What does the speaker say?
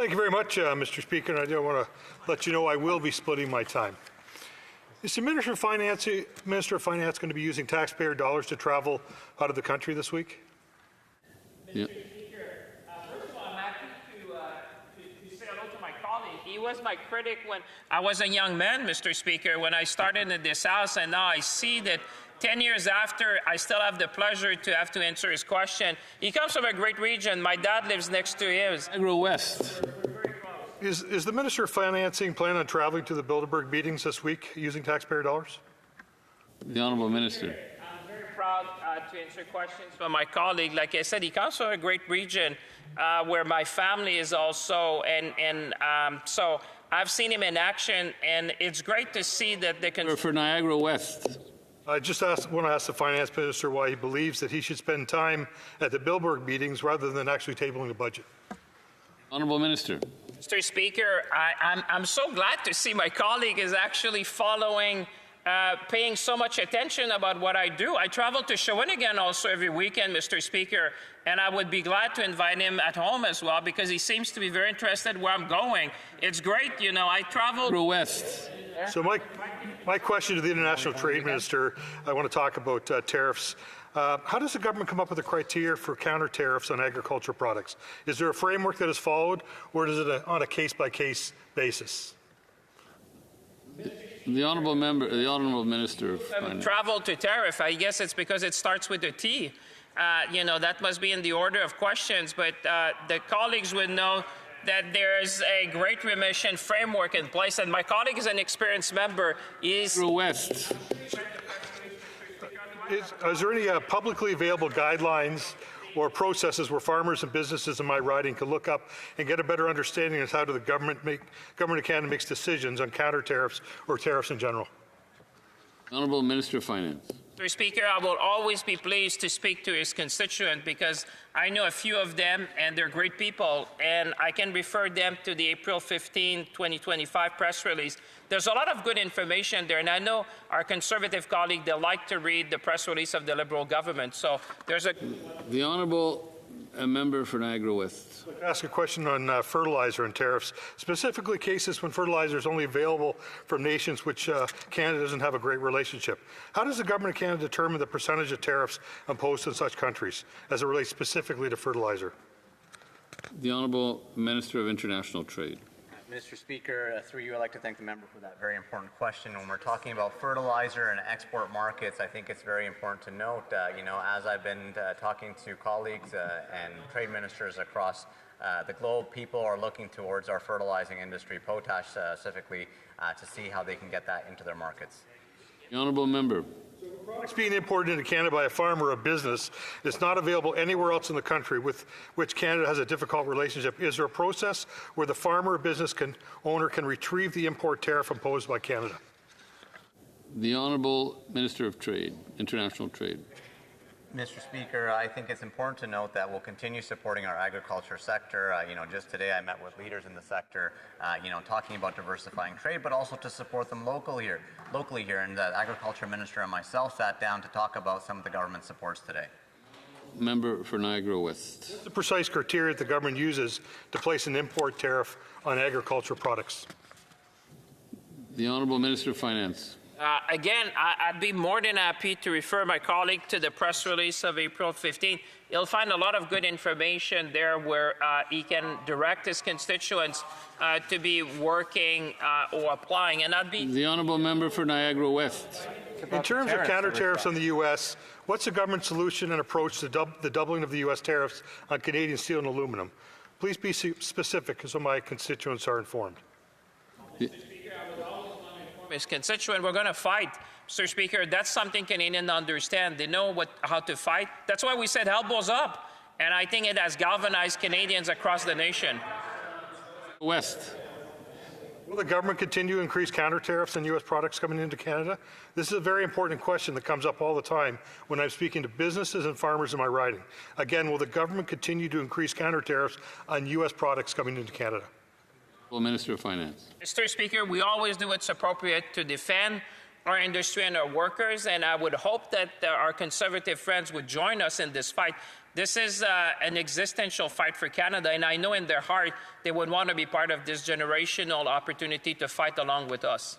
Thank you very much, Mr. Speaker, and I do want to let you know I will be splitting my time. Is the Minister of Finance going to be using taxpayer dollars to travel out of the country this week? Yeah. First of all, I'm happy to say hello to my colleague. He was my critic when I was a young man, Mr. Speaker, when I started in this House, and now I see that 10 years after, I still have the pleasure to have to answer his question. He comes from a great region. My dad lives next to his. Niagara West. Is the Minister of Financing planning on traveling to the Bilderberg meetings this week using taxpayer dollars? The Honourable Minister. I'm very proud to answer questions from my colleague. Like I said, he comes from a great region where my family is also, so I've seen him in action, and it's great to see that they can. For Niagara West. I just want to ask the Finance Minister why he believes that he should spend time at the Bilderberg meetings rather than actually tabling the budget. Honourable Minister. Mr. Speaker, I'm so glad to see my colleague is actually following, paying so much attention about what I do. I travel to Shawinigan also every weekend, Mr. Speaker, and I would be glad to invite him at home as well because he seems to be very interested where I'm going. It's great, you know, I travel. West. So my question to the International Trade Minister, I want to talk about tariffs. How does the government come up with a criteria for counter-tariffs on agricultural products? Is there a framework that is followed, or is it on a case-by-case basis? The Honourable Minister of Finance. Travel to tariff, I guess it's because it starts with a T. You know, that must be in the order of questions, but the colleagues would know that there's a great remission framework in place, and my colleague is an experienced member. West. Is there any publicly available guidelines or processes where farmers and businesses in my riding can look up and get a better understanding of how the government of Canada makes decisions on counter-tariffs or tariffs in general? Honourable Minister of Finance. Mr. Speaker, I will always be pleased to speak to his constituent because I know a few of them and they're great people, and I can refer them to the April 15, 2025 press release. There's a lot of good information there, and I know our Conservative colleague, they like to read the press release of the Liberal government. So there's a... The Honourable Member for Niagara West. I'd like to ask a question on fertilizer and tariffs, specifically cases when fertilizer is only available from nations which Canada doesn't have a great relationship. How does the Government of Canada determine the percentage of tariffs imposed in such countries as it relates specifically to fertilizer? The Honourable Minister of International Trade. Mr. Speaker, through you, I'd like to thank the member for that very important question. When we're talking about fertilizer and export markets, I think it's very important to note, you know, as I've been talking to colleagues and trade ministers across the globe, people are looking towards our fertilizing industry, potash specifically, to see how they can get that into their markets. The Honourable Member. Products being imported into Canada by a farmer or a business is not available anywhere else in the country with which Canada has a difficult relationship. Is there a process where the farmer or business owner can retrieve the import tariff imposed by Canada? The Honourable Minister of Trade, International Trade. Mr. Speaker, I think it's important to note that we'll continue supporting our agriculture sector. You know, just today I met with leaders in the sector, you know, talking about diversifying trade, but also to support them locally here. And the Agriculture Minister and myself sat down to talk about some of the government supports today. Member for Niagara West. What's the precise criteria the government uses to place an import tariff on agricultural products? The Honourable Minister of Finance. Again, I'd be more than happy to refer my colleague to the press release of April 15. He'll find a lot of good information there where he can direct his constituents to be working or applying. And I'd be... The Honourable Member for Niagara West. In terms of counter-tariffs on the U.S., what's the government's solution and approach to the doubling of the U.S. tariffs on Canadian steel and aluminum? Please be specific so my constituents are informed. His constituent, we're going to fight, Mr. Speaker. That's something Canadians understand. They know how to fight. That's why we said elbows up, and I think it has galvanized Canadians across the nation. West. Will the government continue to increase counter-tariffs on U.S. products coming into Canada? This is a very important question that comes up all the time when I'm speaking to businesses and farmers in my riding. Again, will the government continue to increase counter-tariffs on U.S. products coming into Canada? Minister of Finance. Mr. Speaker, we always do what's appropriate to defend our industry and our workers, and I would hope that our Conservative friends would join us in this fight. This is an existential fight for Canada, and I know in their heart they would want to be part of this generational opportunity to fight along with us.